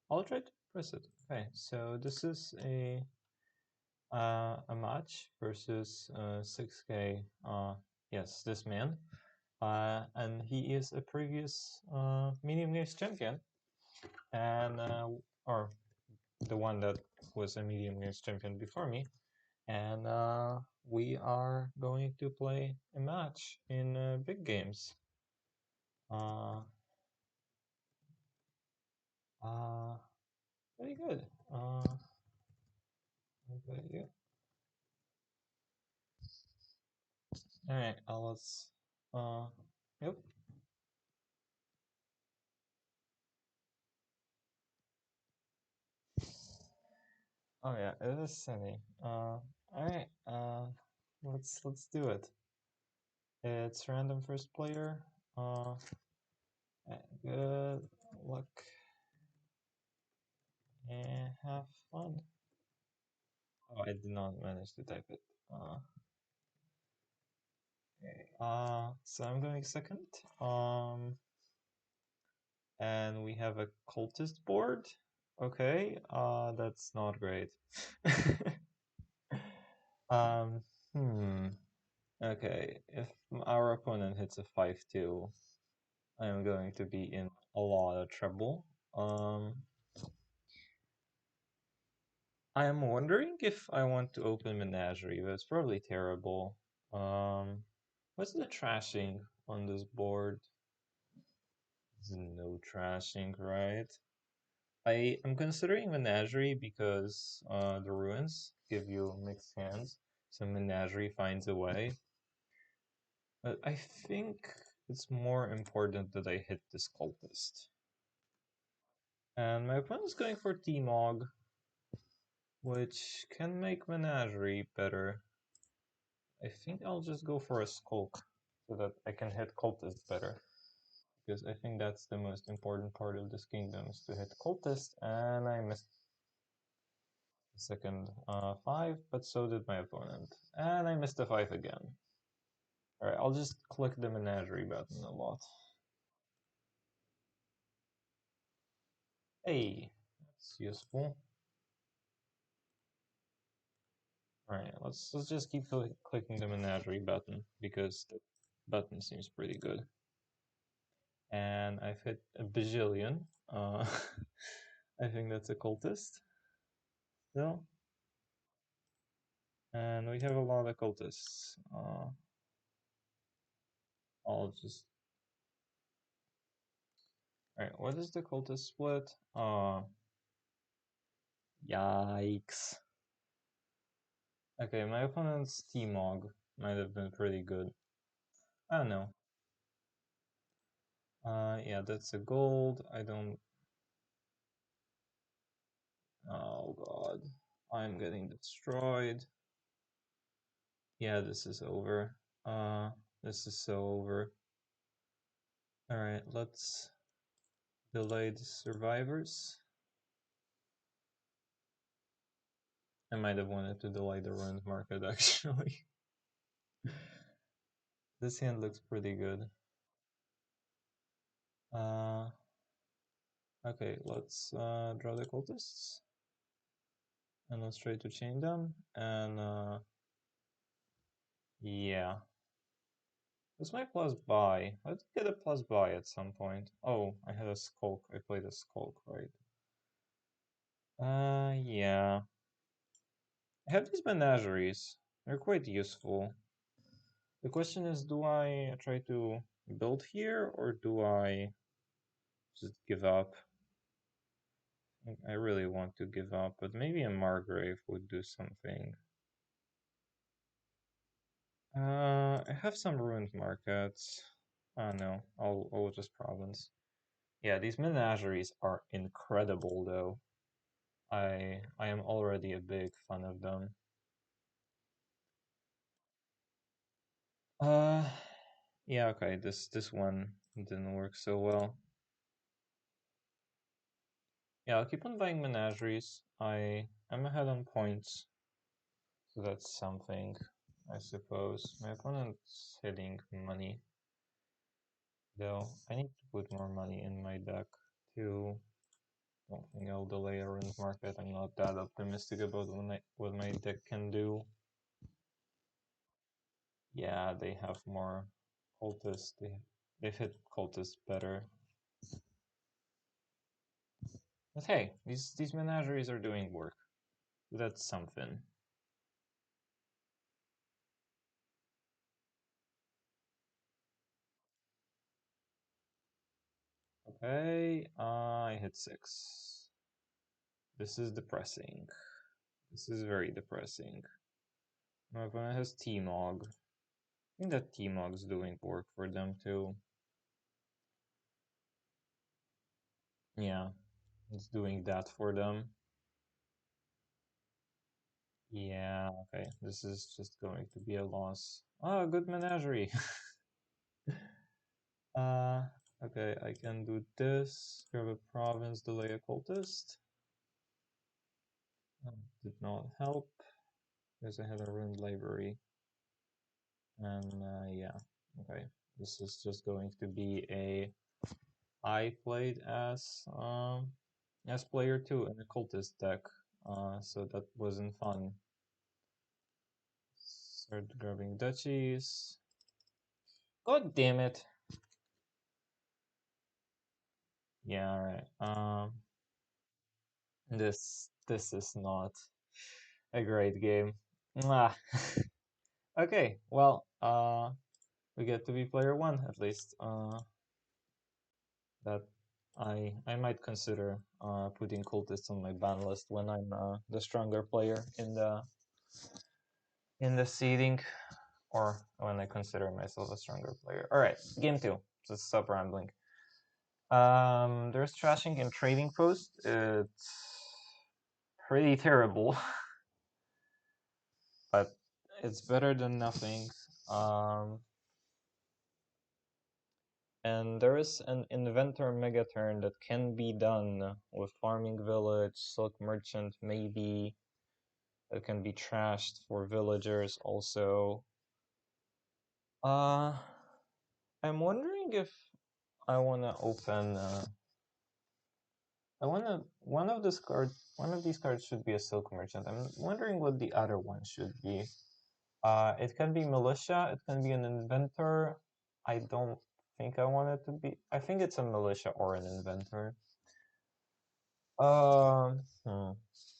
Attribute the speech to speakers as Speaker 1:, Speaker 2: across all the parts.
Speaker 1: I'll try to press it. Okay, so this is a match versus 6k. Yes, this man. And he is a previous medium games champion, and or the one that was a medium games champion before me. And we are going to play a match in big games. Uh, Very good. Okay, all right. Let's. Yep. Oh yeah, it is sunny. All right. Let's do it. It's random first player. Good luck and have fun. Oh, I did not manage to type it. Okay. So I'm going second. And we have a cultist board. Okay. That's not great. um. Hmm. Okay. If our opponent hits a 5-2, I am going to be in a lot of trouble. I am wondering if I want to open Menagerie, but it's probably terrible. What's the trashing on this board? There's no trashing, right? I am considering Menagerie because the ruins give you mixed hands, so Menagerie finds a way. But I think it's more important that I hit this cultist. And my opponent's going for T-Mog, which can make Menagerie better. I think I'll just go for a Skulk so that I can hit cultist better. Because I think that's the most important part of this kingdom is to hit cultist, and I missed the second 5, but so did my opponent. And I missed the 5 again. Alright, I'll just click the Menagerie button a lot. Hey, that's useful. Alright, let's just keep clicking the Menagerie button because the button seems pretty good. And I've hit a bajillion. I think that's a cultist still. And we have a lot of cultists. I'll just... Alright, what is the cultist split? Yikes. Okay, my opponent's T-Mog might have been pretty good. I don't know. Yeah, that's a gold. I don't... Oh god. I'm getting destroyed. Yeah, this is over. This is so over. Alright, let's delay the survivors. I might have wanted to delay the ruined market actually. This hand looks pretty good. Okay, let's draw the cultists. And let's try to chain them. And yeah. What's my plus buy? I did get a plus buy at some point. Oh, I had a Skulk. I played a Skulk, right? Yeah. I have these menageries. They're quite useful. The question is, do I try to build here or do I just give up? I really want to give up, but maybe a Margrave would do something. I have some ruined markets. Oh no, I'll just province. Yeah, these menageries are incredible though. I am already a big fan of them. Uh yeah, okay, this one didn't work so well. Yeah, I'll keep on buying menageries. I'm ahead on points. So that's something, I suppose. My opponent's hitting money. Though I need to put more money in my deck too. Don't think I'll delay a ruined market. I'm not that optimistic about what my deck can do. Yeah, they have more cultists. They've hit cultists better. But hey, these menageries are doing work. That's something. Okay, I hit 6. This is depressing. This is very depressing. My opponent has T-Mog. I think that T-Mog's doing work for them too. Yeah, it's doing that for them. Yeah, okay. This is just going to be a loss. Oh, good menagerie. uh, okay, I can do this. Grab a province, delay a cultist. Did not help because I had a ruined library. And yeah, okay. This is just going to be a I played as player 2 in a cultist deck. So that wasn't fun. Start grabbing duchies. God damn it. Yeah, alright. This is not a great game. Mwah. Okay, well, we get to be player 1 at least. That I might consider putting cultists on my ban list when I'm the stronger player in the seeding, or when I consider myself a stronger player. All right, game 2. Just stop rambling. There's trashing in trading post. It's pretty terrible, but it's better than nothing. And there is an inventor mega turn that can be done with farming village, silk merchant, maybe. That can be trashed for villagers also. I'm wondering if I wanna open. One of these cards should be a silk merchant. I'm wondering what the other one should be. It can be militia. It can be an inventor. I don't think I want it to be. I think it's a militia or an inventor. Hmm.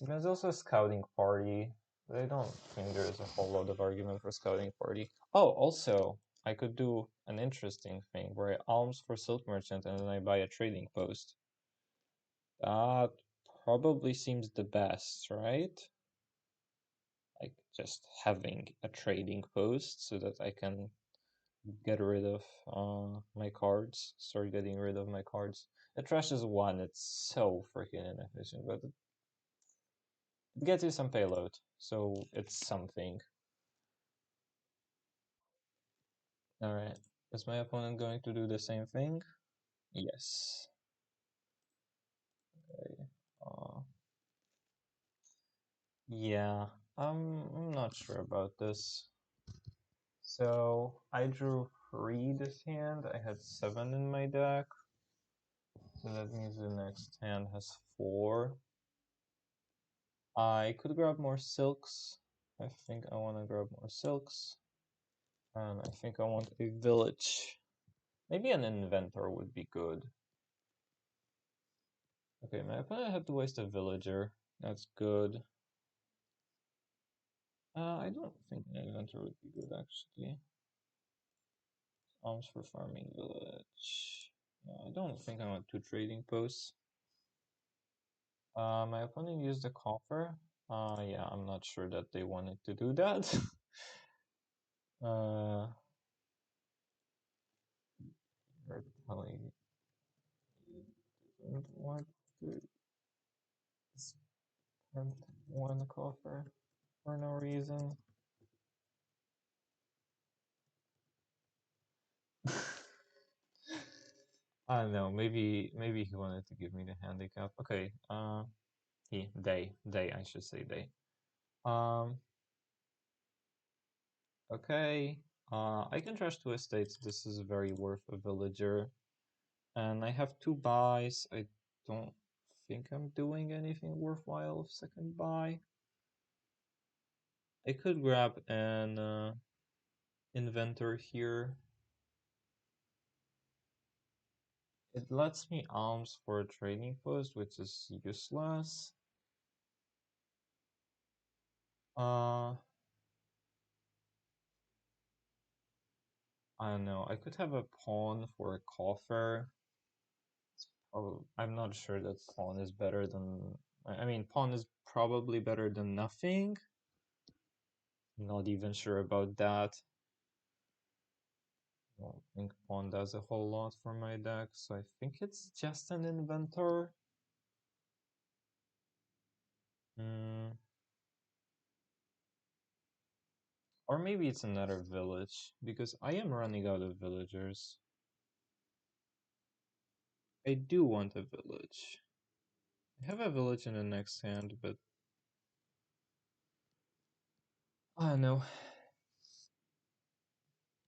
Speaker 1: There's also a scouting party. I don't think there's a whole lot of argument for scouting party. Oh, also, I could do an interesting thing where I alms for silk merchant and then I buy a trading post. That probably seems the best, right? Like just having a trading post so that I can get rid of my cards, start getting rid of my cards. The trash is 1, it's so freaking inefficient, but it gets you some payload, so it's something. Alright, is my opponent going to do the same thing? Yes. Okay. Yeah, I'm not sure about this. So I drew 3 this hand. I had 7 in my deck. So that means the next hand has 4. I could grab more silks. I think I want to grab more silks. And I think I want a village. Maybe an inventor would be good. Okay, my opponent had to waste a villager. That's good. I don't think an inventor would be good, actually. Arms for farming village. I don't think I want 2 trading posts. My opponent used a coffer. Yeah, I'm not sure that they wanted to do that. They're telling me they don't want to spend 1 coffer for no reason. I don't know. Maybe he wanted to give me the handicap. Okay. They. I should say they. Um. Okay. I can trash 2 estates. This is very worth a villager. And I have 2 buys. I don't think I'm doing anything worthwhile of second buy. I could grab an inventor here. It lets me alms for a trading post, which is useless. I don't know. I could have a pawn for a coffer. Oh, I'm not sure that pawn is better than. I mean, pawn is probably better than nothing. Not even sure about that. I don't think pawn does a whole lot for my deck, so I think it's just an inventor. Hmm. Or maybe it's another village, because I am running out of villagers. I do want a village. I have a village in the next hand, but I don't know.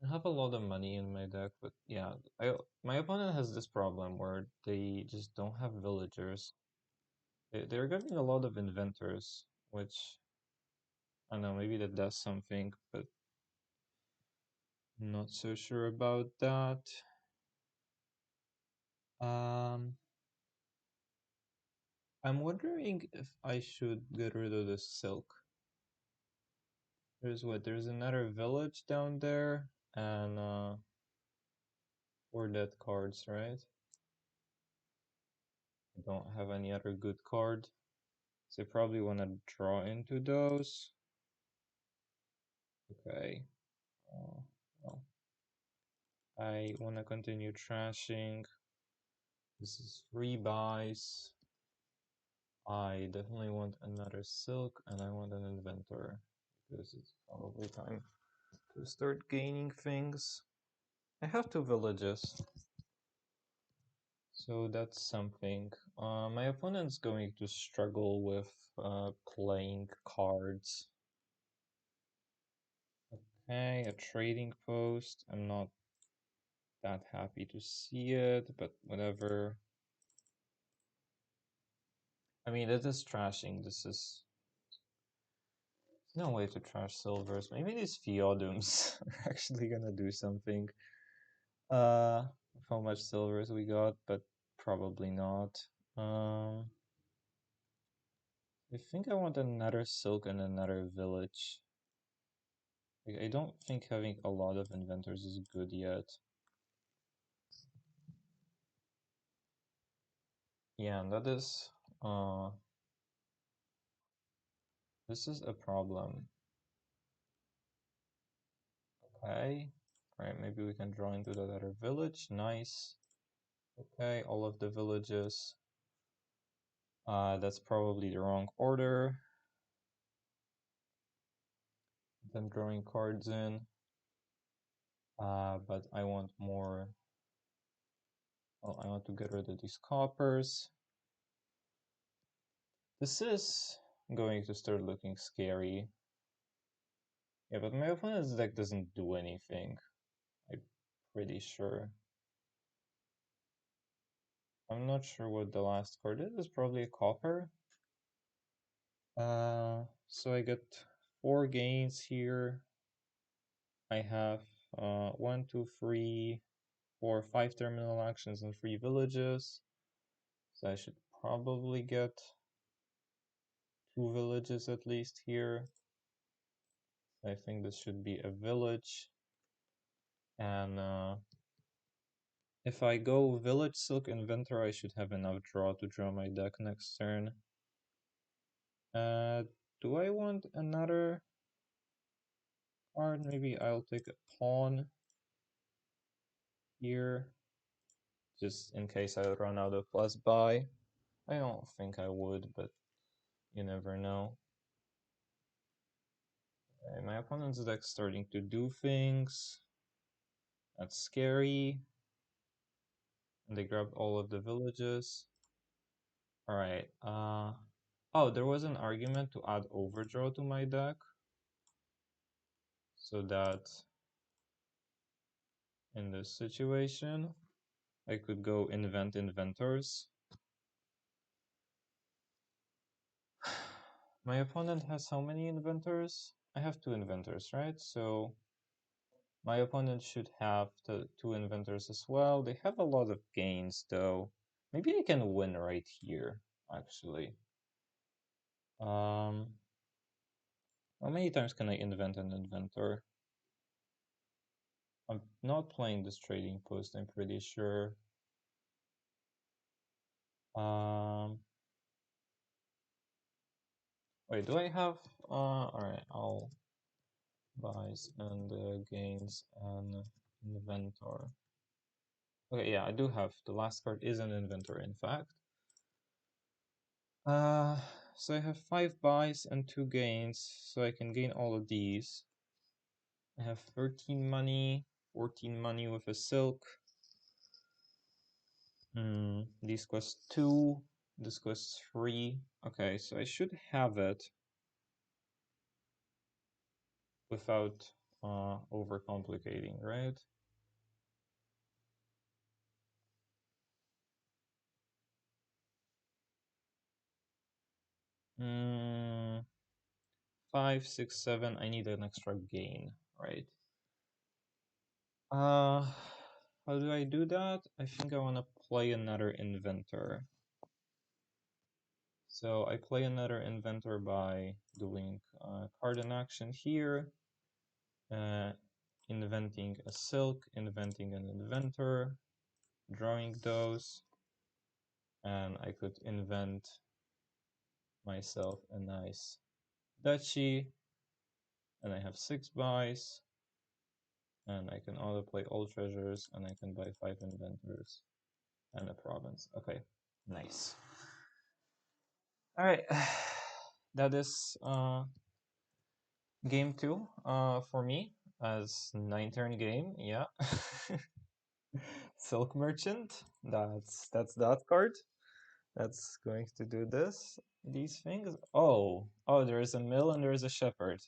Speaker 1: I have a lot of money in my deck, but yeah, my opponent has this problem where they just don't have villagers. They're getting a lot of inventors, which I don't know, maybe that does something, but I'm not so sure about that. Um, I'm wondering if I should get rid of the silk. There's another village down there, and 4 dead cards, right? I don't have any other good card, so I probably want to draw into those. Okay. Well, I want to continue trashing. This is 3 buys. I definitely want another silk, and I want an inventor, because it's probably time to start gaining things. I have 2 villages, so that's something. My opponent's going to struggle with playing cards. Okay, a trading post. I'm not that happy to see it, but whatever. I mean, it is trashing. This is no way to trash silvers. Maybe these Feodums are actually gonna do something. With how much silvers we got, but probably not. I think I want another silk and another village. I don't think having a lot of inventors is good yet. Yeah, and that is this is a problem. Okay. Alright, maybe we can draw into that other village. Nice. Okay, all of the villages. That's probably the wrong order. Them drawing cards in. But I want more. Well, I want to get rid of these coppers. This is going to start looking scary. Yeah, but my opponent's deck doesn't do anything. I'm pretty sure. I'm not sure what the last card is. It's probably a copper. So I get 4 gains here. I have 1, 2, 3, 4, 5 terminal actions and 3 villages. So I should probably get 2 villages at least here. I think this should be a village. And if I go village silk inventor, I should have enough draw to draw my deck next turn. Do I want another card? Maybe I'll take a pawn here, just in case I run out of plus buy. I don't think I would, but you never know. Okay, my opponent's deck's starting to do things. That's scary. And they grabbed all of the villages. Alright, oh, there was an argument to add overdraw to my deck, so that in this situation I could go invent inventors. My opponent has how many inventors? I have 2 inventors, right? So my opponent should have the 2 inventors as well. They have a lot of gains, though. Maybe I can win right here, actually. How many times can I invent an inventor? I'm not playing this trading post, I'm pretty sure. Wait, do I have... Alright, I'll buys and gains an inventor. Okay, yeah, I do have. The last card is an inventor, in fact. So I have 5 buys and 2 gains, so I can gain all of these. I have 13 money, 14 money with a silk. This costs 2, this costs 3. Okay, so I should have it without overcomplicating, right? Mm, 5, 6, 7. I need an extra gain, right? How do I do that? I think I want to play another inventor. So I play another inventor by doing card in action here, inventing a silk, inventing an inventor, drawing those, and I could invent myself a nice duchy, and I have 6 buys, and I can auto play all treasures, and I can buy 5 inventors and a province. Okay, nice. All right, that is game 2 for me as 9-turn game. Yeah, Silk Merchant. That's that card. That's going to do these things. Oh, there is a mill and there is a shepherd.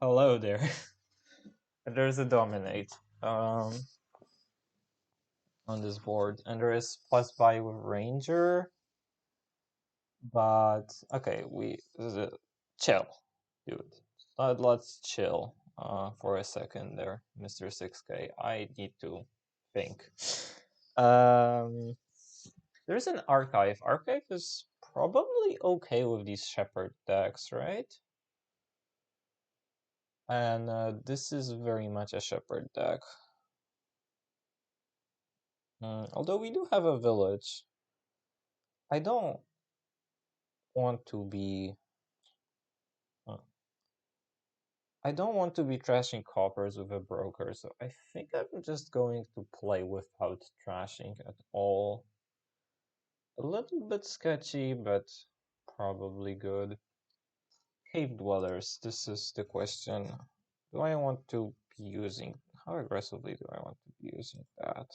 Speaker 1: Hello there. And there's a dominate on this board, and there is plus buy with ranger. But okay, chill, dude. Let's chill for a second there, Mr. 6k. I need to think. Um, there's an archive. Archive is probably okay with these shepherd decks, right? And this is very much a shepherd deck. Although we do have a village, I don't want to be I don't want to be trashing coppers with a broker, so I think I'm just going to play without trashing at all. A little bit sketchy, but probably good. Cave dwellers, this is the question. Do I want to be using... How aggressively do I want to be using that?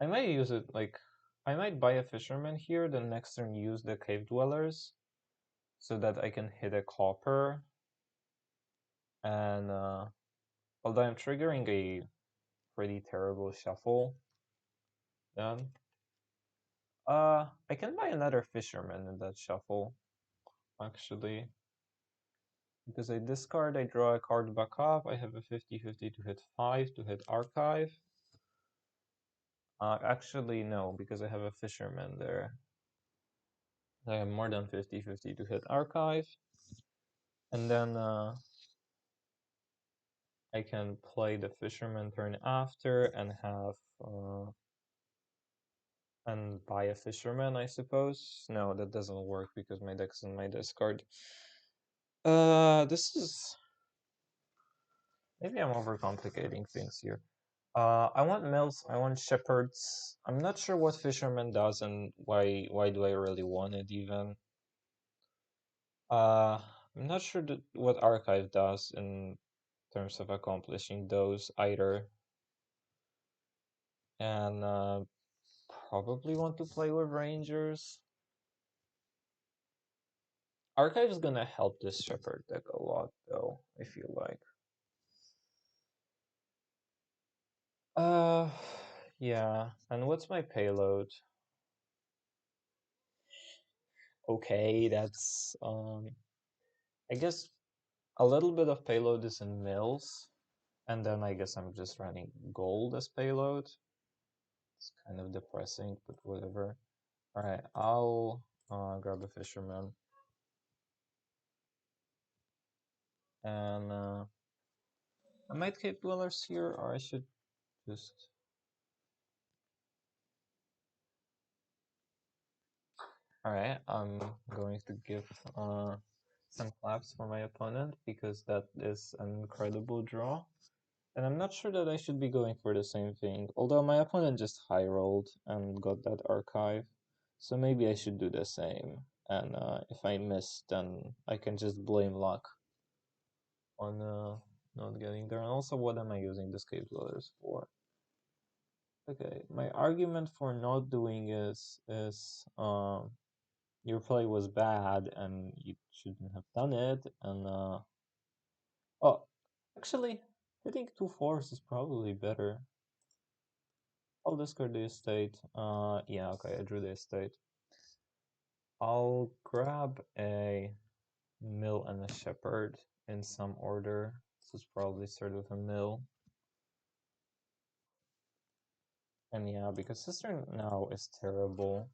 Speaker 1: I might use it, like... I might buy a fisherman here, then next turn use the cave dwellers, so that I can hit a copper. And, although I'm triggering a pretty terrible shuffle, then I can buy another fisherman in that shuffle, actually. Because I discard, I draw a card back up, I have a 50-50 to hit 5 to hit archive. Actually, no, because I have a fisherman there. I have more than 50-50 to hit archive. And then I can play the fisherman turn after and have and buy a fisherman, I suppose. No, that doesn't work because my deck's in my discard. This is... Maybe I'm overcomplicating things here. I want mills, I want shepherds. I'm not sure what fisherman does and why do I really want it even. I'm not sure what archive does in terms of accomplishing those either. And probably want to play with rangers. Archive is gonna help this shepherd deck a lot though, I feel like. Uh, yeah. And what's my payload? Okay, that's I guess a little bit of payload is in mills, and then I guess I'm just running gold as payload. It's kind of depressing, but whatever. Alright, I'll grab a fisherman. And I might cave dwellers here, or I should just... Alright, I'm going to give some claps for my opponent, because that is an incredible draw. And I'm not sure that I should be going for the same thing, although my opponent just high rolled and got that archive. So maybe I should do the same. And if I miss, then I can just blame luck on not getting there. And also, what am I using the cave dwellers for? Okay, my argument for not doing is your play was bad and you shouldn't have done it. And oh, actually, hitting 2 4s is probably better. I'll discard the estate. Yeah, okay, I drew the estate. I'll grab a mill and a shepherd in some order. This is probably start with a mill. And yeah, because sister now is terrible.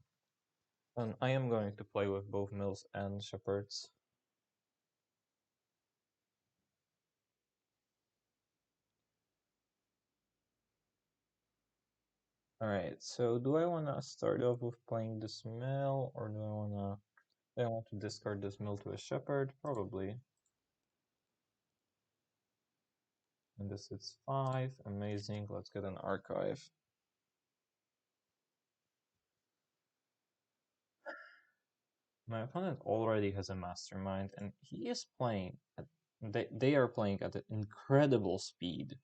Speaker 1: And I am going to play with both mills and shepherds. Alright, so do I want to start off with playing this mill, or do I want to discard this mill to a shepherd? Probably. And this is 5, amazing, let's get an archive. My opponent already has a mastermind, and he is playing at, they are playing at an incredible speed.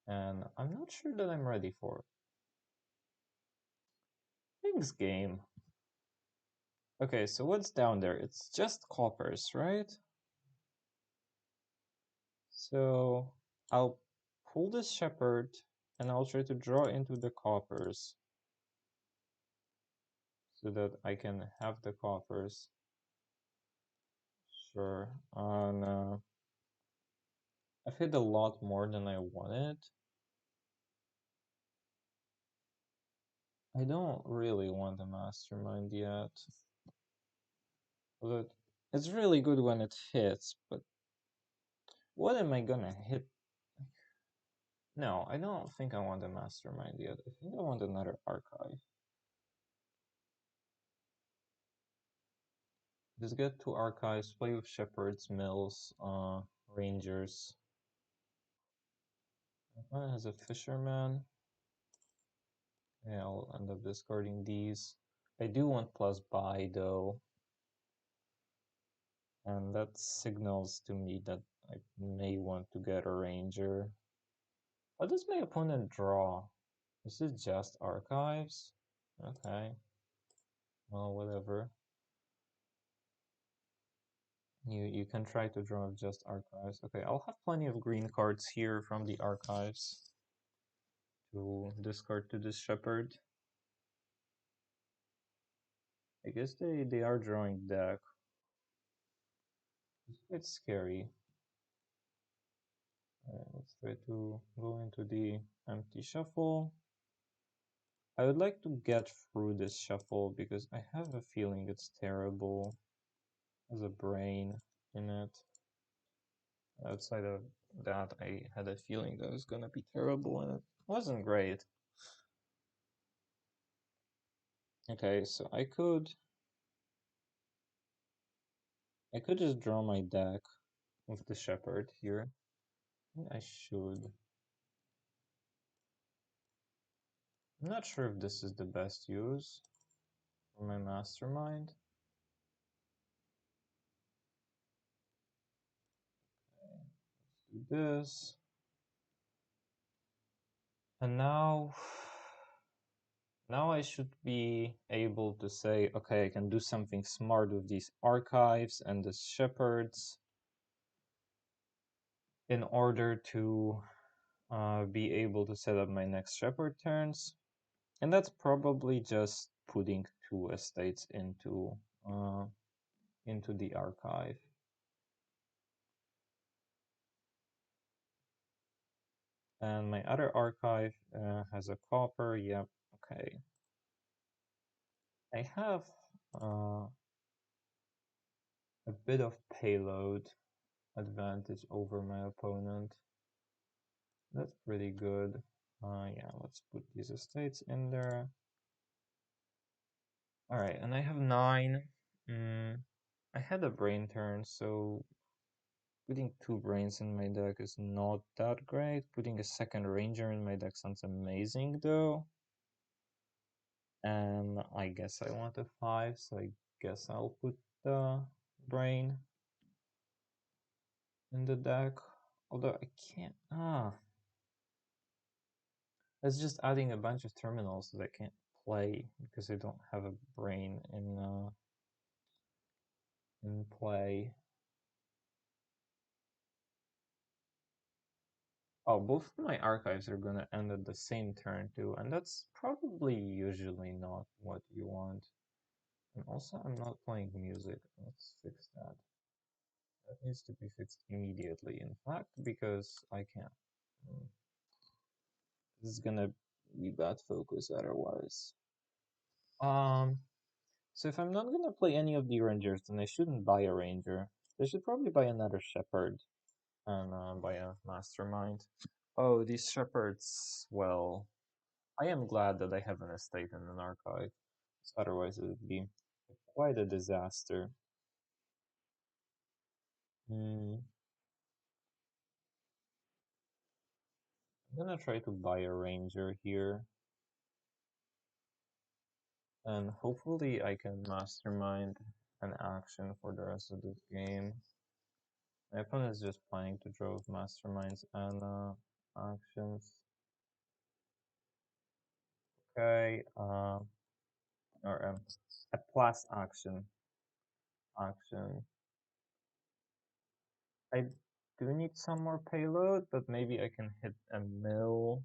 Speaker 1: And I'm not sure that I'm ready for it. Thanks, game. Okay, so what's down there? It's just coppers, right? So I'll pull this shepherd and I'll try to draw into the coppers so that I can have the coppers. Sure. And I've hit a lot more than I wanted. I don't really want a mastermind yet. But it's really good when it hits, but what am I gonna hit? No, I don't think I want a mastermind yet. I think I want another archive. Just get 2 archives, play with shepherds, mills, rangers. One has a fisherman. Yeah, I'll end up discarding these. I do want plus buy though. And that signals to me that I may want to get a ranger. What does my opponent draw? Is it just archives? Okay. Well, whatever. You can try to draw just archives. Okay, I'll have plenty of green cards here from the archives to discard to this shepherd. I guess they are drawing deck. It's scary. Let's try to go into the empty shuffle. I would like to get through this shuffle because I have a feeling it's terrible. There's a brain in it. Outside of that, I had a feeling that it was gonna be terrible, and it wasn't great. Okay, so I could just draw my deck with the shepherd here. I should. I'm not sure if this is the best use for my mastermind. Let's do this. And now I should be able to say, okay, I can do something smart with these archives and the shepherds in order to be able to set up my next shepherd turns. And that's probably just putting 2 estates into into the archive. And my other archive has a copper. Yep. Okay. I have a bit of payload advantage over my opponent. That's pretty good. Yeah, let's put these estates in there. All right, and I have 9. I had a brain turn, so putting 2 brains in my deck is not that great. Putting a second ranger in my deck sounds amazing, though. And I guess I want a 5, so I guess I'll put the brain in the deck. Although I can't. That's just adding a bunch of terminals that I can't play because I don't have a brain in play. Oh, both of my archives are gonna end at the same turn too, and that's probably usually not what you want. And also, I'm not playing music. Let's fix that. That needs to be fixed immediately, in fact, because I can't. This is gonna be bad focus otherwise. So if I'm not gonna play any of the rangers, then I shouldn't buy a ranger. I should probably buy another shepherd and buy a mastermind. Oh, these shepherds, well, I am glad that I have an estate and an archive. Otherwise, it would be quite a disaster. I'm gonna try to buy a ranger here. And hopefully I can mastermind an action for the rest of this game. My opponent is just planning to draw masterminds and actions. Okay, or a plus action. I do need some more payload, but maybe I can hit a mill.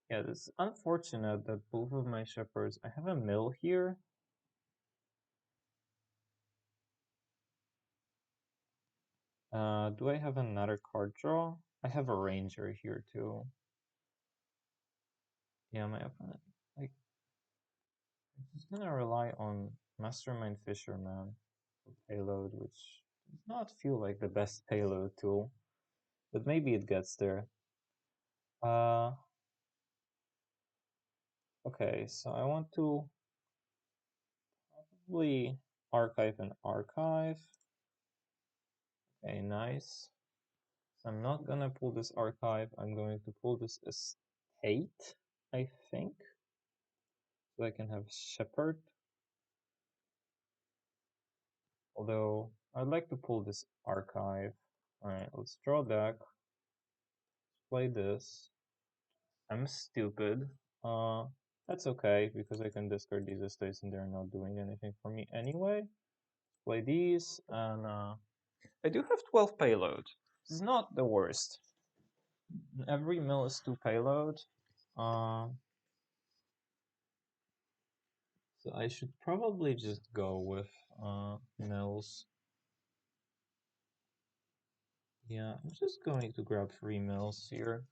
Speaker 1: Yeah, it's unfortunate that both of my shepherds. I have a mill here. Do I have another card draw? I have a ranger here too. Yeah, my opponent. Like, he's gonna rely on Mastermind Fisherman for payload, which does not feel like the best payload tool, but maybe it gets there. Okay, so I want to probably archive an archive. Okay, nice. So I'm not gonna pull this archive, I'm going to pull this estate, I think. So I can have Shepherd. Although I'd like to pull this archive. Alright, let's draw deck. Play this. I'm stupid. That's okay, because I can discard these estates and they're not doing anything for me anyway. Play these, and I do have 12 payload. This is not the worst. Every mill is 2 payload. So I should probably just go with mills. Yeah, I'm just going to grab 3 mills here.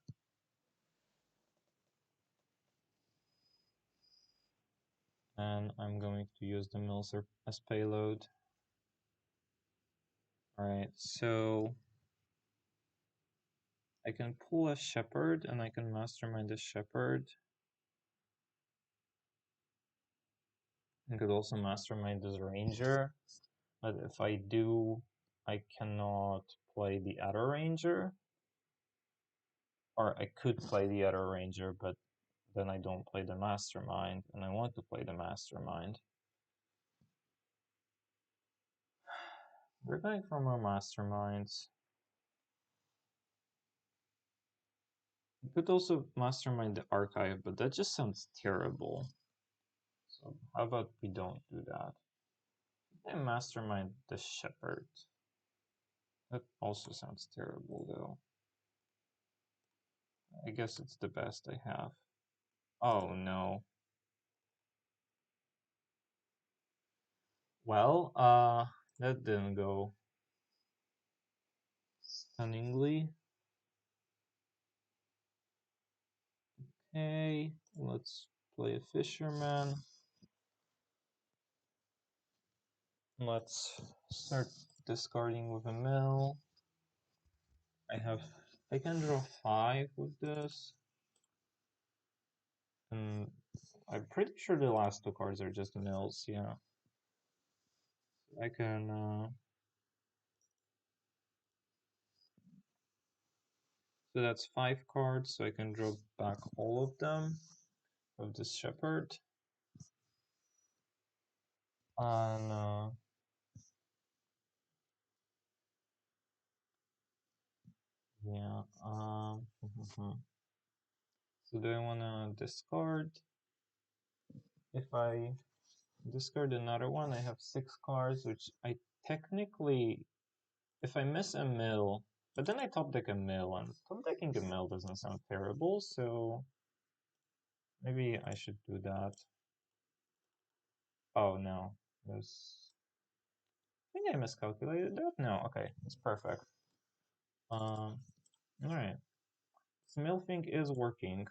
Speaker 1: And I'm going to use the mills as payload. Alright, so I can pull a shepherd and I can mastermind a shepherd. I could also mastermind this ranger, but if I do, I cannot play the other ranger. Or I could play the other ranger, but then I don't play the mastermind, and I want to play the mastermind. We're going for more masterminds. You could also mastermind the archive, but that just sounds terrible. So how about we don't do that? I mastermind the shepherd. That also sounds terrible, though. I guess it's the best I have. Oh no. Well, that didn't go stunningly. Okay, let's play a fisherman. Let's start discarding with a mill. I can draw 5 with this. And I'm pretty sure the last 2 cards are just mills, yeah. I can so that's 5 cards, so I can draw back all of them of this shepherd. And yeah, so do I wanna discard? If I discard another one, I have 6 cards, which I technically, if I miss a mill, but then I top deck a mill, and top decking a mill doesn't sound terrible, so maybe I should do that. Oh no, I think I miscalculated that. No, okay, it's perfect. All right, so mill thing is working.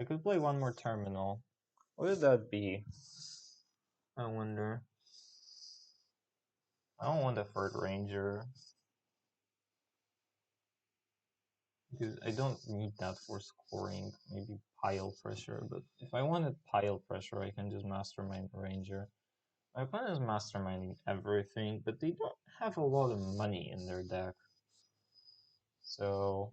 Speaker 1: I could play one more terminal. What would that be? I wonder. I don't want a third ranger, because I don't need that for scoring. Maybe pile pressure, but if I wanted pile pressure, I can just mastermind the ranger. My opponent is masterminding everything, but they don't have a lot of money in their deck. So,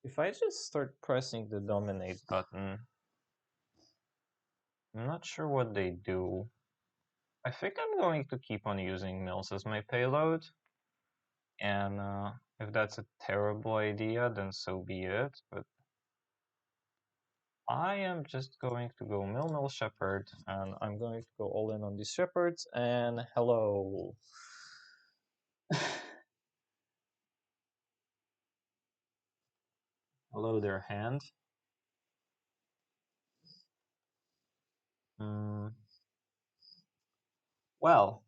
Speaker 1: if I just start pressing the dominate button, I'm not sure what they do. I think I'm going to keep on using mills as my payload. And if that's a terrible idea, then so be it. But I am just going to go mill shepherd, and I'm going to go all in on these shepherds, and hello. Hello there, hand. Well,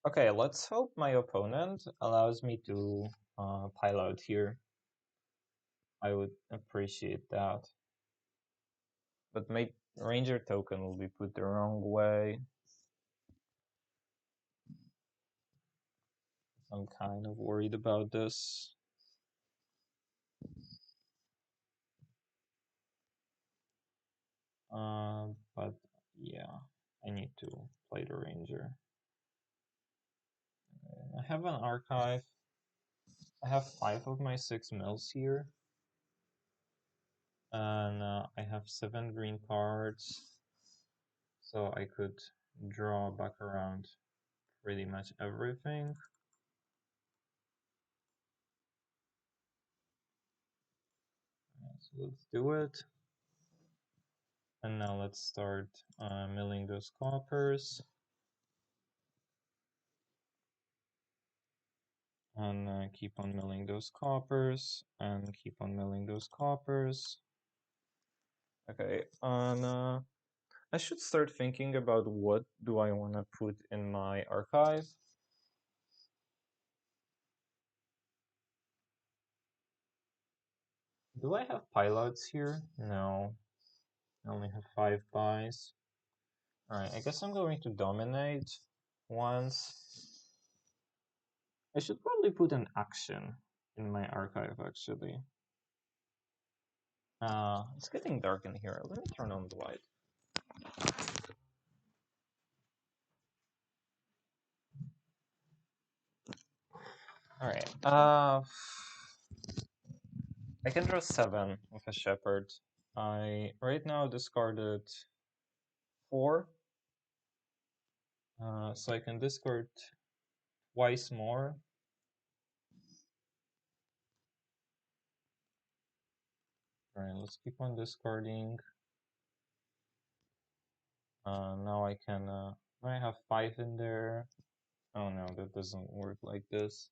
Speaker 1: okay, let's hope my opponent allows me to pile out here. I would appreciate that. But my ranger token will be put the wrong way. I'm kind of worried about this. But yeah, I need to play the ranger. Okay, I have an archive. I have 5 of my 6 mills here. And I have 7 green cards. So I could draw back around pretty much everything. So let's do it. And now let's start milling those coppers. And keep on milling those coppers, and keep on milling those coppers. Okay, and I should start thinking about what do I want to put in my archive. Do I have pilots here? No, I only have 5 buys. Alright, I guess I'm going to dominate once. I should probably put an action in my archive, actually. It's getting dark in here. Let me turn on the light. Alright, I can draw 7 with a shepherd. I right now discarded 4. So I can discard twice more. Alright, let's keep on discarding. Now I can, I have 5 in there. Oh no, that doesn't work like this.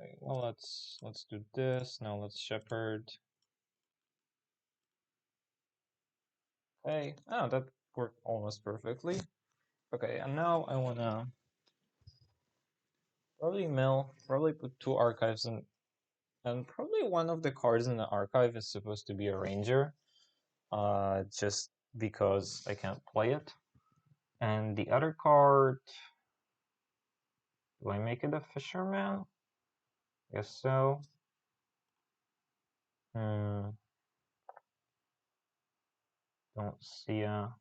Speaker 1: Okay, well, let's do this. Now let's shepherd. Okay. Oh, that worked almost perfectly. Okay, and now I wanna probably mill, probably put two archives in, and probably one of the cards in the archive is supposed to be a ranger, just because I can't play it. And the other card, do I make it a fisherman? Guess so. Don't see a.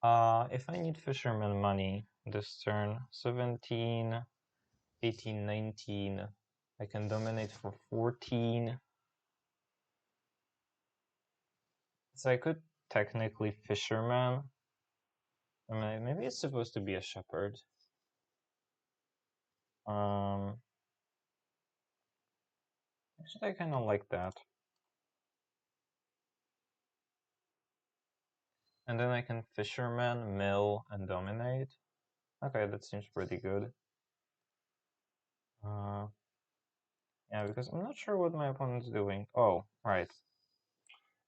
Speaker 1: If I need fisherman money this turn, 17, 18, 19, I can dominate for 14. So I could technically fisherman. I mean, maybe it's supposed to be a shepherd. Actually, I kind of like that. And then I can fisherman, mill, and dominate. Okay, that seems pretty good. Yeah, because I'm not sure what my opponent's doing. Oh, right.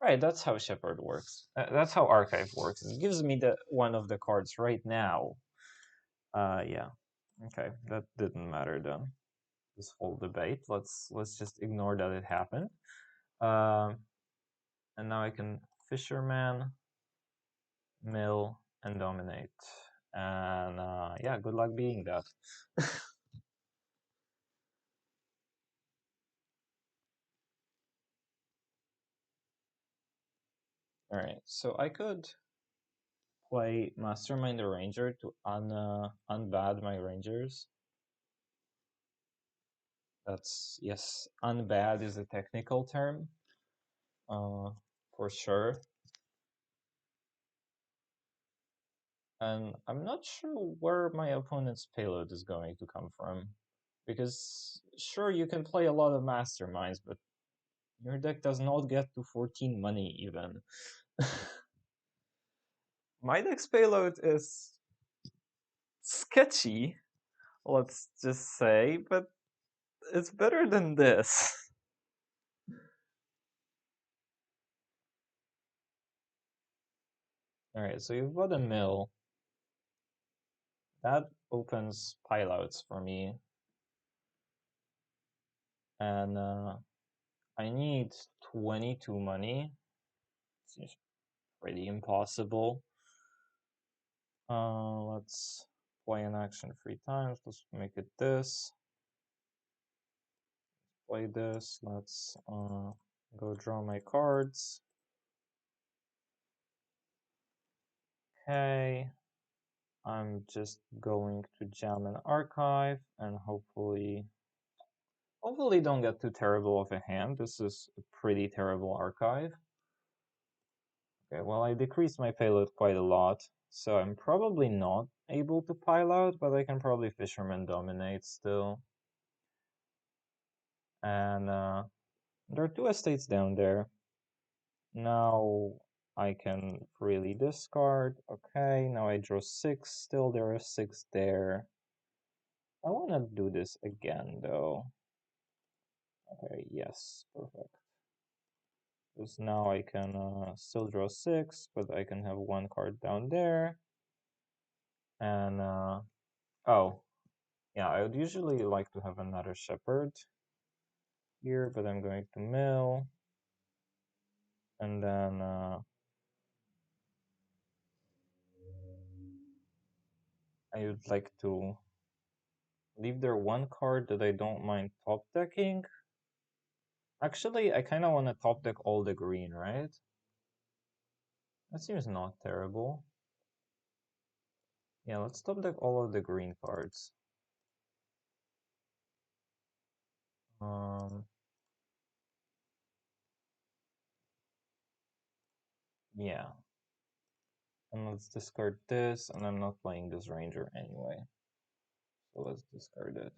Speaker 1: Right, that's how Shepherd works. That's how Archive works. It gives me the one of the cards right now. Yeah. Okay, that didn't matter then. This whole debate. Let's just ignore that it happened. And now I can Fisherman, Mill, and Dominate. And yeah, good luck being that. Alright, so I could play Mastermind the Ranger to unbad my Rangers. That's, yes, unbad is a technical term, for sure. And I'm not sure where my opponent's payload is going to come from. Because, sure, you can play a lot of Masterminds, but your deck does not get to 14 money even. My deck's payload is sketchy, let's just say, but it's better than this. Alright, so you've got a mill. That opens pilouts for me. And I need 22 money. Seems pretty impossible. Let's play an action 3 times. Let's make it this. Play this. Let's go draw my cards. Okay. I'm just going to jam an archive and hopefully don't get too terrible of a hand. This is a pretty terrible archive. Okay, well, I decreased my payload quite a lot, so I'm probably not able to pile out, but I can probably Fisherman Dominate still. And there are 2 estates down there. Now I can freely discard. Okay, now I draw 6. Still, there are 6 there. I want to do this again, though. Okay, yes, perfect. Because now I can still draw 6, but I can have 1 card down there. And, oh, yeah, I would usually like to have another Shepherd here, but I'm going to mill. And then I would like to leave there 1 card that I don't mind top decking. Actually, I kind of want to top deck all the green, right? That seems not terrible. Yeah, let's top deck all of the green cards. Yeah. And let's discard this, and I'm not playing this ranger anyway. So let's discard it.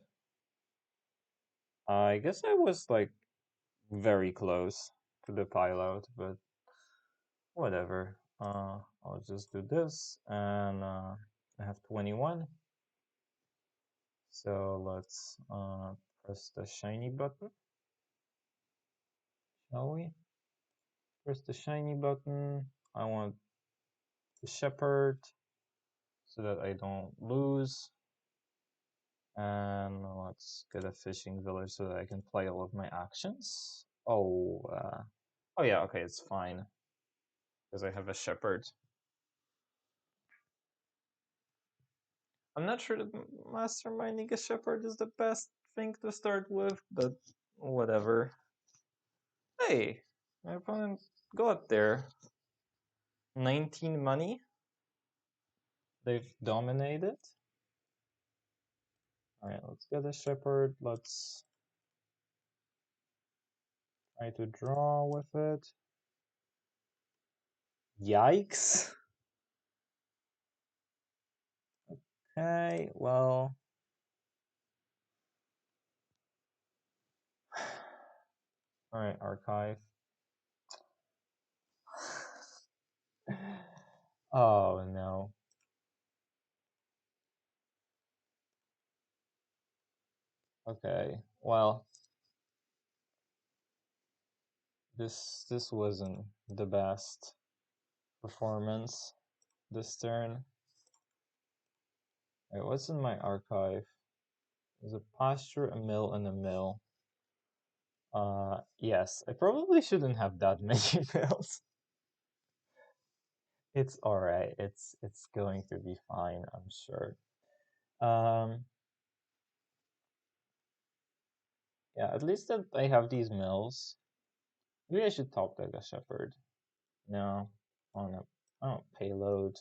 Speaker 1: I guess I was like very close to the pilout, but whatever. I'll just do this, and I have 21. So let's Press the shiny button, shall we? Press the shiny button. I want the shepherd so that I don't lose. And let's get a fishing village so that I can play all of my actions. Oh, oh yeah, okay, it's fine because I have a shepherd. I'm not sure that masterminding a shepherd is the best thing to start with, but whatever. Hey, my opponent got there. 19 money. They've dominated. Alright, let's get a shepherd. Let's try to draw with it. Yikes. Okay, well. Alright, archive. Oh no. Okay, well. This wasn't the best performance this turn. Wait, what's in my archive? There's a pasture, a mill, and a mill. Yes, I probably shouldn't have that many mills. It's alright. It's going to be fine, I'm sure. Yeah, at least that I have these mills. Maybe I should top deck a shepherd. No, on a payload.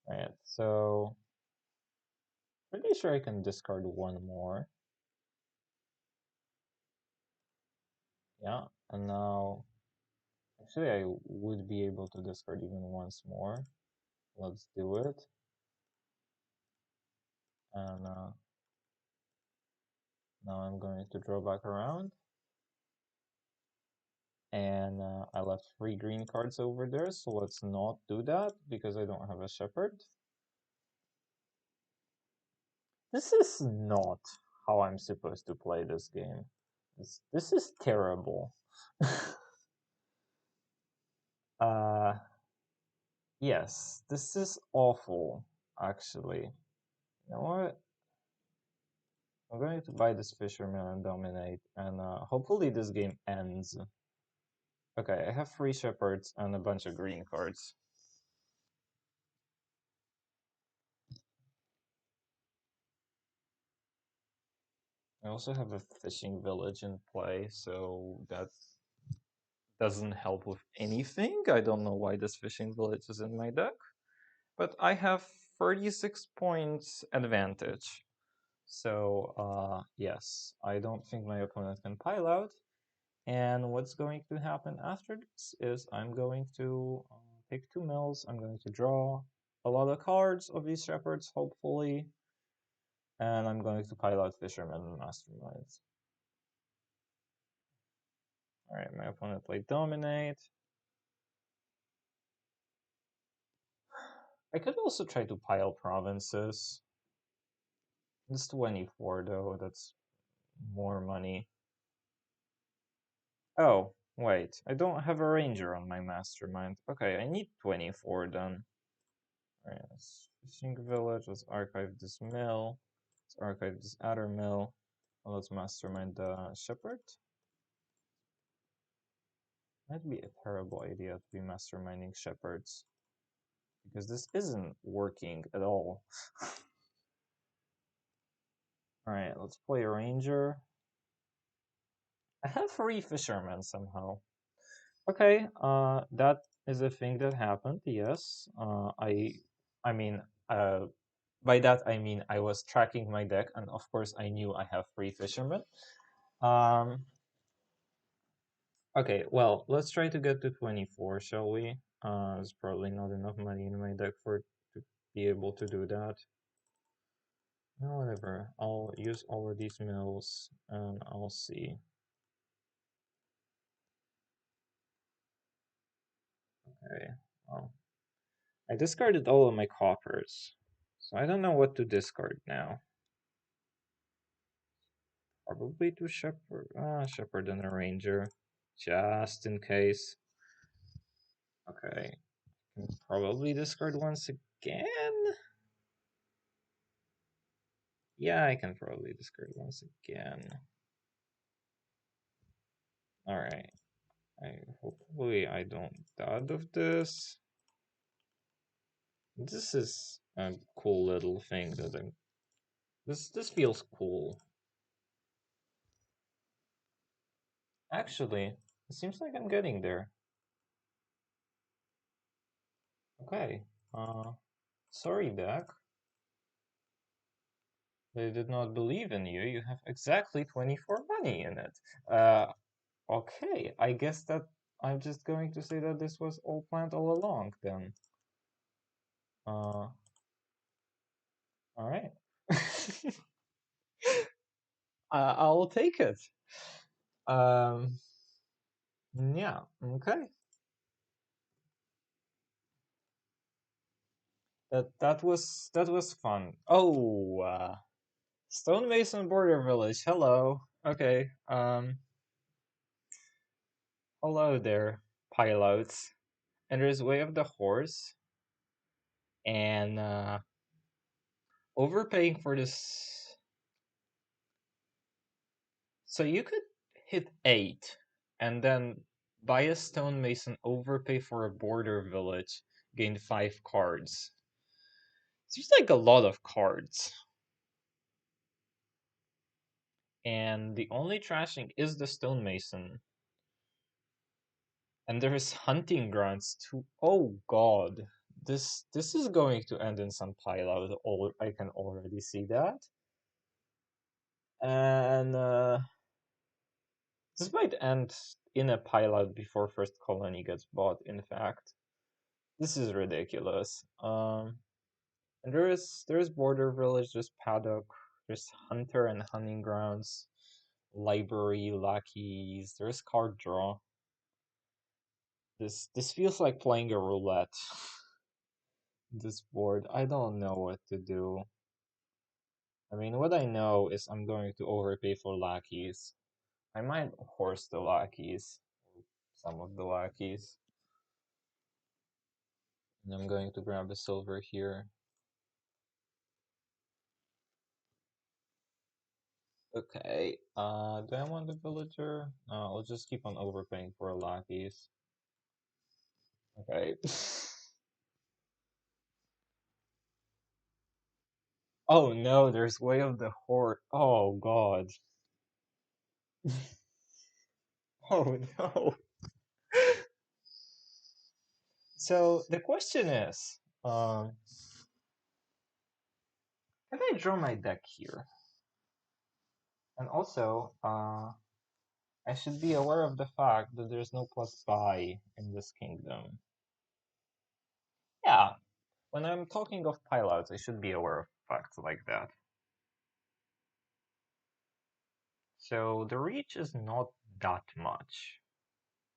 Speaker 1: Alright, so pretty sure I can discard one more. Yeah, and now actually I would be able to discard even once more. Let's do it. And now I'm going to draw back around. And I left 3 green cards over there, so let's not do that because I don't have a shepherd. This is not how I'm supposed to play this game. This is terrible. Yes, this is awful, actually. You know what? I'm going to buy this fisherman and dominate, and hopefully this game ends. Okay, I have 3 shepherds and a bunch of green cards. I also have a fishing village in play, so that doesn't help with anything. I don't know why this fishing village is in my deck, but I have 36 points advantage. So, yes, I don't think my opponent can pile out. And what's going to happen after this is I'm going to pick 2 mills. I'm going to draw a lot of cards of these shepherds, hopefully. And I'm going to pile out fishermen and masterminds. Alright, my opponent played dominate. I could also try to pile provinces. It's 24 though, that's more money. Oh, wait, I don't have a ranger on my mastermind. Okay, I need 24 then. Alright, fishing village, let's archive this mill. Let's archive this other mill. Well, let's mastermind the shepherd. Might be a terrible idea to be masterminding shepherds. Because this isn't working at all. Alright, let's play a ranger. I have 3 fishermen somehow. Okay, that is a thing that happened, yes. I mean, by that I mean I was tracking my deck, and of course I knew I have 3 fishermen. Okay, well, let's try to get to 24, shall we? There's probably not enough money in my deck for to be able to do that. No, whatever. I'll use all of these mills, and I'll see. Okay, well, I discarded all of my coppers, so I don't know what to discard now. Probably to shepherd and a ranger, just in case. Okay, can probably discard once again. Yeah, I can probably discard once again. All right. Hopefully I don't die of this. This is a cool little thing that I'm. This feels cool. Actually, it seems like I'm getting there. Okay. Sorry, deck. They did not believe in you. You have exactly 24 money in it. Okay. I guess that I'm just going to say that this was all planned all along then. All right. I'll take it. Um, yeah. Okay. That was fun. Oh, Stonemason Border Village. Hello. Okay. Hello there, pilots. And there's Way of the Horse, and overpaying for this. So you could hit 8, and then buy a stonemason, overpay for a border village, gain 5 cards. Seems like a lot of cards. And the only trashing is the stonemason. And there is hunting grounds too. Oh god. This is going to end in some pilout. I can already see that. And this might end in a pilout before first colony gets bought, in fact. This is ridiculous. And there's border village, there's paddock, there's hunter and hunting grounds, library, lackeys, there's card draw. This feels like playing a roulette. This board. I don't know what to do. I mean, what I know is I'm going to overpay for lackeys. I might horse the lackeys, some of the lackeys. And I'm going to grab a silver here. Okay, do I want the villager? I'll just keep on overpaying for lackeys. Okay. Oh no, there's Way of the Horde. Oh god. Oh no. So the question is, can I draw my deck here? And also, I should be aware of the fact that there's no plus buy in this kingdom. Yeah, when I'm talking of pilots, I should be aware of facts like that. So the reach is not that much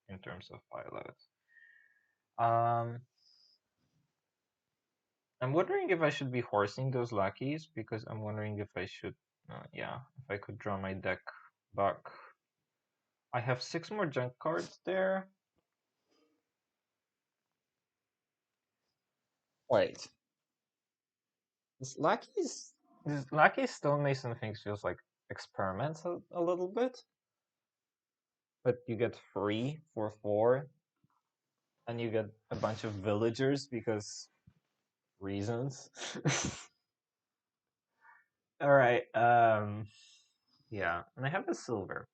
Speaker 1: in terms of pilots. I'm wondering if I should be horsing those lackeys, because I'm wondering if I should, yeah, if I could draw my deck back. I have 6 more junk cards there. Wait. This Lackey's Stonemason thing feels like experiments a little bit. But you get 3 for 4, and you get a bunch of villagers because reasons. Alright, yeah, and I have a silver.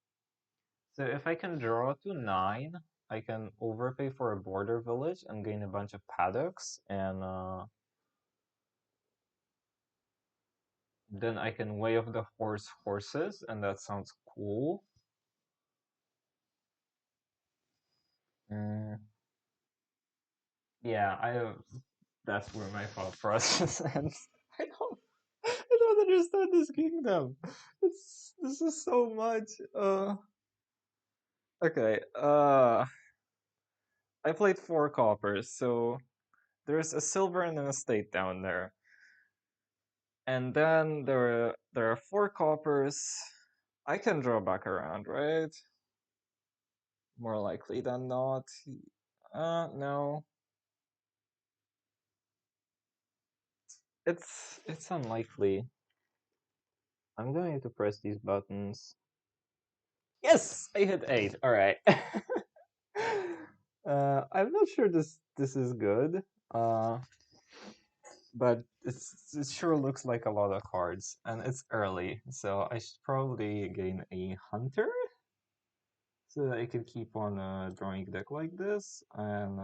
Speaker 1: So if I can draw to 9, I can overpay for a border village and gain a bunch of paddocks, and then I can Way of the horses, and that sounds cool. Mm, yeah, that's where my thought process ends. I don't understand this kingdom. This is so much. Okay. I played 4 coppers, so there's a silver and an estate down there. And then there are 4 coppers, I can draw back around, right? More likely than not. No. It's unlikely. I'm going to press these buttons. Yes, I hit 8. All right. I'm not sure this is good. But it sure looks like a lot of cards, and it's early, so I should probably gain a hunter so that I can keep on drawing a deck like this, and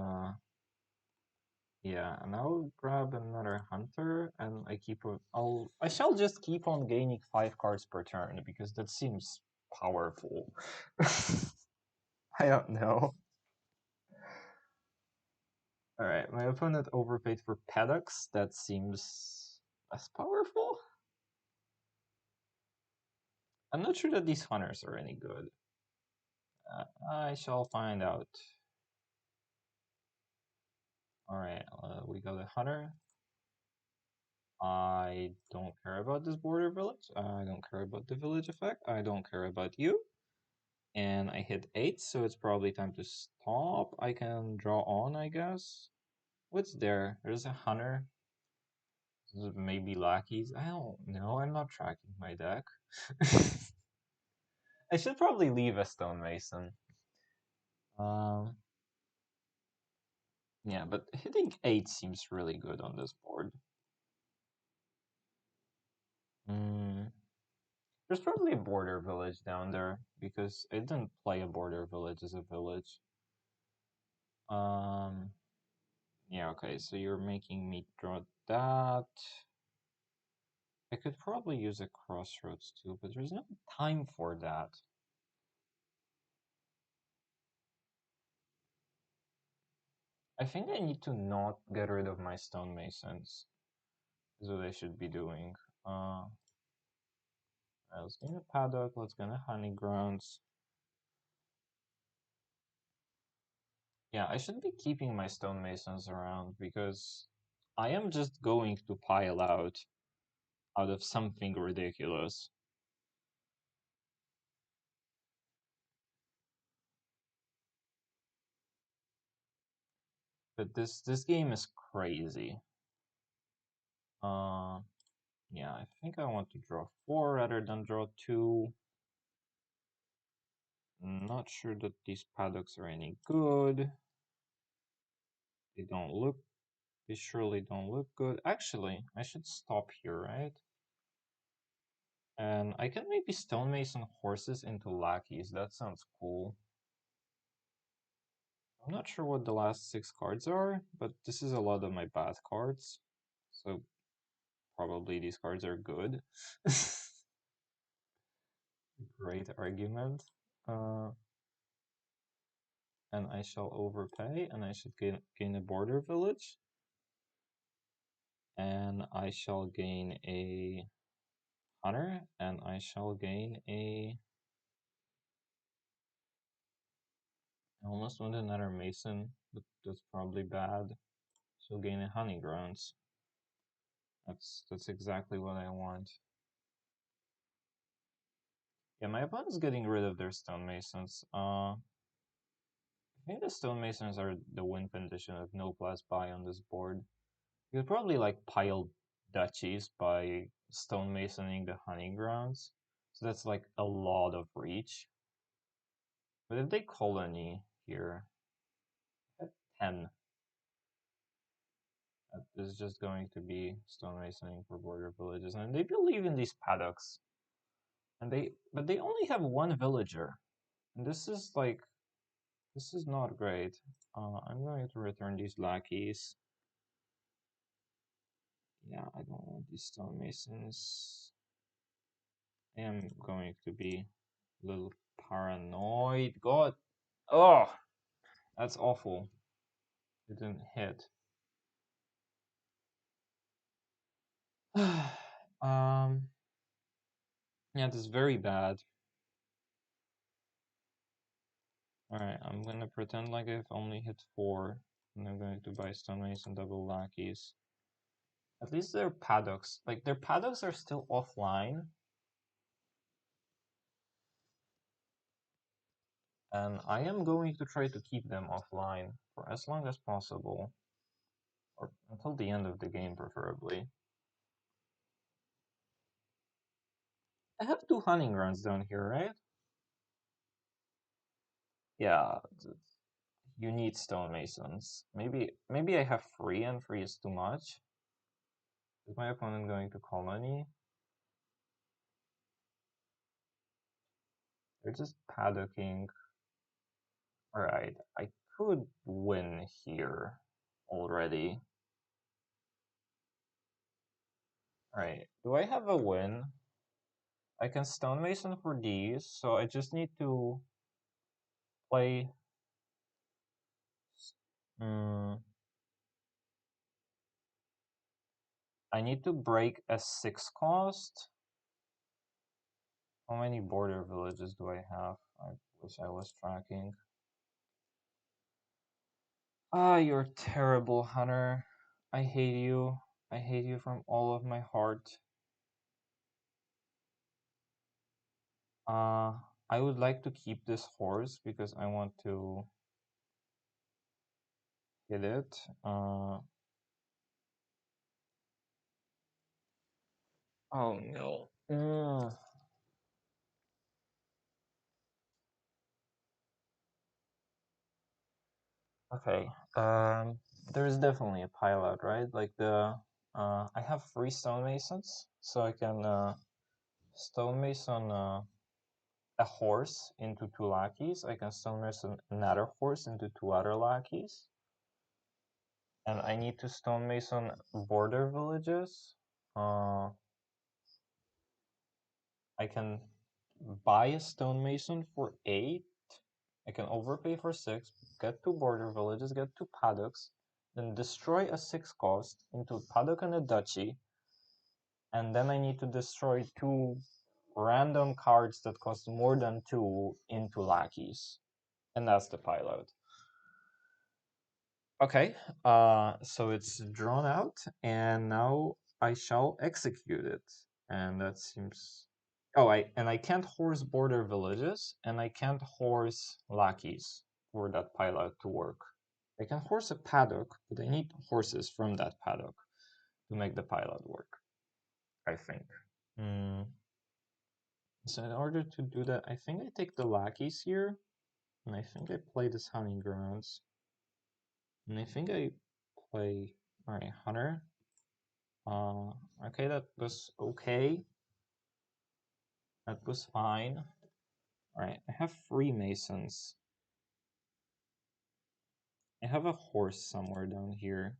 Speaker 1: yeah, and I'll grab another hunter, and I shall just keep on gaining 5 cards per turn because that seems powerful. I don't know. All right, my opponent overpaid for paddocks. That seems less powerful. I'm not sure that these hunters are any good. I shall find out. Alright, we got a hunter. I don't care about this border village. I don't care about the village effect. I don't care about you. And I hit 8, so it's probably time to stop. I can draw on, I guess. What's there? There's a hunter. Maybe lackeys. I don't know. I'm not tracking my deck. I should probably leave a stonemason. Um, yeah, but hitting 8 seems really good on this board. There's probably a border village down there because I didn't play a border village as a village. Um, yeah, okay, so you're making me draw that. I could probably use a crossroads too, but there's no time for that. I think I need to not get rid of my stonemasons. Is what I should be doing. Let's gain a paddock, let's gain a honey grounds. Yeah, I should be keeping my stonemasons around because I am just going to pile out of something ridiculous. But this game is crazy. Uh, yeah, I think I want to draw 4 rather than draw 2. Not sure that these paddocks are any good. They don't look. They surely don't look good. Actually, I should stop here, right? And I can maybe stonemason horses into lackeys. That sounds cool. I'm not sure what the last 6 cards are, but this is a lot of my bad cards. So probably these cards are good. Great argument. And I shall overpay, and I should gain a border village. And I shall gain a hunter, and I shall gain a... I almost want another mason, but that's probably bad. So gain a honey grounds. That's exactly what I want. Yeah, my opponent's getting rid of their stonemasons. I think the stonemasons are the win condition of no plus buy on this board. You could probably like pile duchies by stonemasoning the honey grounds. So that's like a lot of reach. But if they colony here at 10, that is just going to be stonemasoning for border villages. And they believe in these paddocks. But they only have one villager. And this is like, this is not great. I'm going to return these lackeys. Yeah, I don't want these stonemasons. I am going to be a little paranoid. God. Oh, that's awful. It didn't hit. Yeah, this is very bad. Alright, I'm gonna pretend like I've only hit 4. And I'm going to buy stonemason double lackeys. At least their paddocks. Like, their paddocks are still offline. And I am going to try to keep them offline for as long as possible, or until the end of the game preferably. I have 2 hunting grounds down here, right? Yeah, you need stonemasons. Maybe I have 3 and 3 is too much. Is my opponent going to colony? They're just paddocking. Alright, I could win here already. Alright, do I have a win? I can stonemason for these, so I just need to play... I need to break a 6 cost. How many border villages do I have? I wish I was tracking. Ah, you're terrible, Hunter. I hate you. I hate you from all of my heart. I would like to keep this horse because I want to hit it. Oh no. Okay. There is definitely a pile out, right? Like I have 3 stonemasons, so I can stonemason a horse into 2 lackeys. I can stonemason another horse into 2 other lackeys. And I need to stonemason border villages. I can buy a stonemason for 8. I can overpay for 6, get 2 border villages, get 2 paddocks, then destroy a 6 cost into a paddock and a duchy, and then I need to destroy 2 random cards that cost more than 2 into lackeys. And that's the pilot. Okay, so it's drawn out, and now I shall execute it. And that seems... Oh, I can't horse border villages, and I can't horse lackeys for that pilot to work. I can horse a paddock, but I need horses from that paddock to make the pilot work, I think. So in order to do that, I think I take the lackeys here, and I think I play this hunting grounds. And I think I play... Alright, Hunter. Okay, that was okay. That was fine. Alright, I have 3 masons. I have a horse somewhere down here.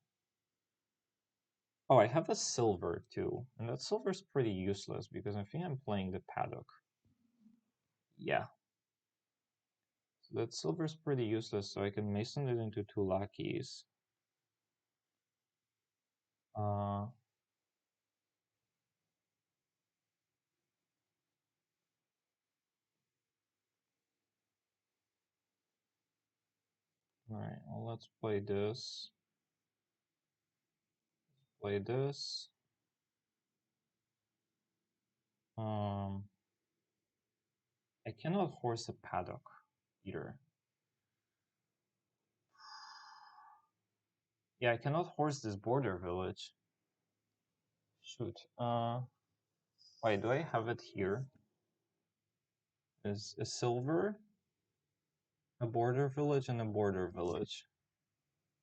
Speaker 1: Oh, I have a silver too. And that silver is pretty useless because I think I'm playing the paddock. Yeah. So that silver is pretty useless, so I can mason it into 2 lackeys. Alright, well, let's play this. Play this. I cannot horse a paddock either. Yeah, I cannot horse this border village. Shoot. Wait, do I have it here? Is a silver, a border village, and a border village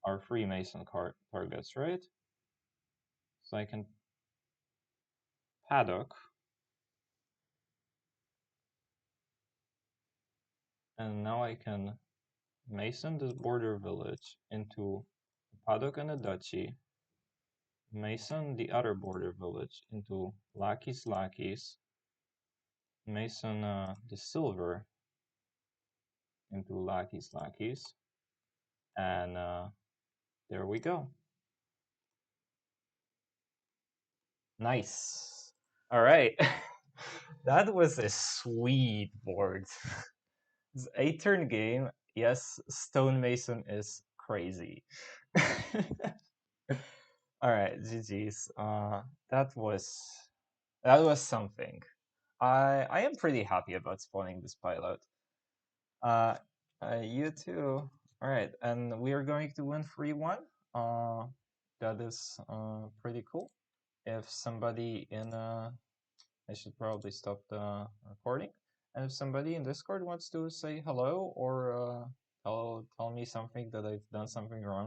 Speaker 1: are Freemason targets, right? So I can paddock, and now I can mason this border village into a paddock and a duchy, mason the other border village into lackeys, mason the silver into lackeys, and there we go. Nice. All right. That was a sweet board. It's 8-turn game. Yes, stonemason is crazy. All right, GG's. That was something. I am pretty happy about spawning this pilot. You too. All right, and we are going to win 3-1. Uh, that is pretty cool. If somebody in I should probably stop the recording. And if somebody in Discord wants to say hello or tell me something that I've done something wrong